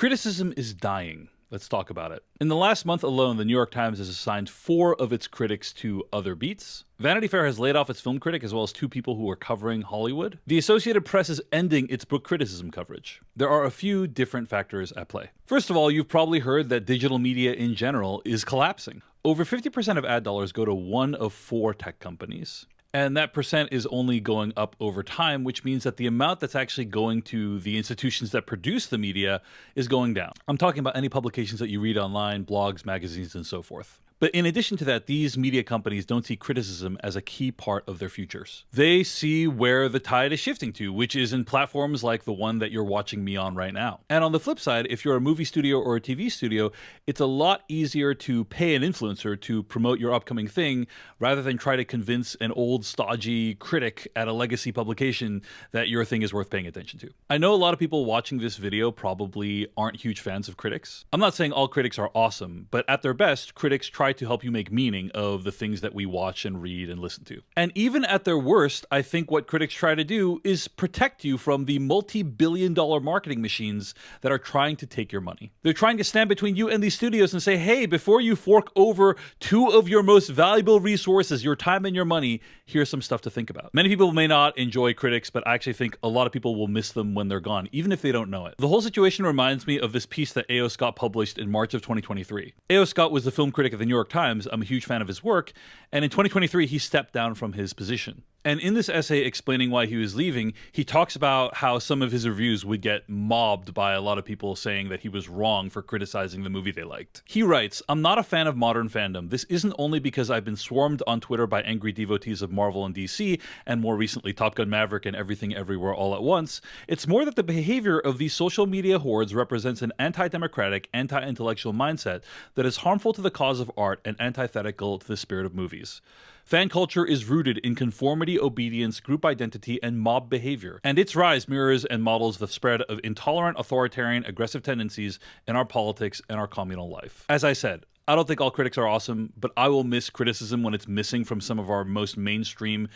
Criticism is dying. Let's talk about it. In the last month alone, the New York Times has assigned 4 of its critics to other beats. Vanity Fair has laid off its film critic as well as 2 people who are covering Hollywood. The Associated Press is ending its book criticism coverage. There are a few different factors at play. First of all, you've probably heard that digital media in general is collapsing. Over 50% of ad dollars go to one of 4 tech companies. And that percent is only going up over time, which means that the amount that's actually going to the institutions that produce the media is going down. I'm talking about any publications that you read online, blogs, magazines, and so forth. But in addition to that, these media companies don't see criticism as a key part of their futures. They see where the tide is shifting to, which is in platforms like the one that you're watching me on right now. And on the flip side, if you're a movie studio or a TV studio, it's a lot easier to pay an influencer to promote your upcoming thing rather than try to convince an old stodgy critic at a legacy publication that your thing is worth paying attention to. I know a lot of people watching this video probably aren't huge fans of critics. I'm not saying all critics are awesome, but at their best, critics try to help you make meaning of the things that we watch and read and listen to. And even at their worst, I think what critics try to do is protect you from the multi-billion-dollar marketing machines that are trying to take your money. They're trying to stand between you and these studios and say, hey, before you fork over 2 of your most valuable resources, your time and your money, here's some stuff to think about. Many people may not enjoy critics, but I actually think a lot of people will miss them when they're gone, even if they don't know it. The whole situation reminds me of this piece that A.O. Scott published in March of 2023. A.O. Scott was the film critic of the New York Times. I'm a huge fan of his work, and in 2023 he stepped down from his position. And in this essay explaining why he was leaving, he talks about how some of his reviews would get mobbed by a lot of people saying that he was wrong for criticizing the movie they liked. He writes, "I'm not a fan of modern fandom. This isn't only because I've been swarmed on Twitter by angry devotees of Marvel and DC, and more recently Top Gun Maverick and Everything Everywhere All at Once. It's more that the behavior of these social media hordes represents an anti-democratic, anti-intellectual mindset that is harmful to the cause of art and antithetical to the spirit of movies. Fan culture is rooted in conformity, obedience, group identity, and mob behavior, and its rise mirrors and models the spread of intolerant, authoritarian, aggressive tendencies in our politics and our communal life." As I said, I don't think all critics are awesome, but I will miss criticism when it's missing from some of our most mainstream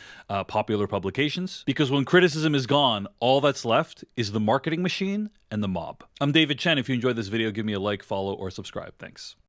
popular publications, because when criticism is gone, all that's left is the marketing machine and the mob. I'm David Chen. If you enjoyed this video, give me a like, follow, or subscribe. Thanks.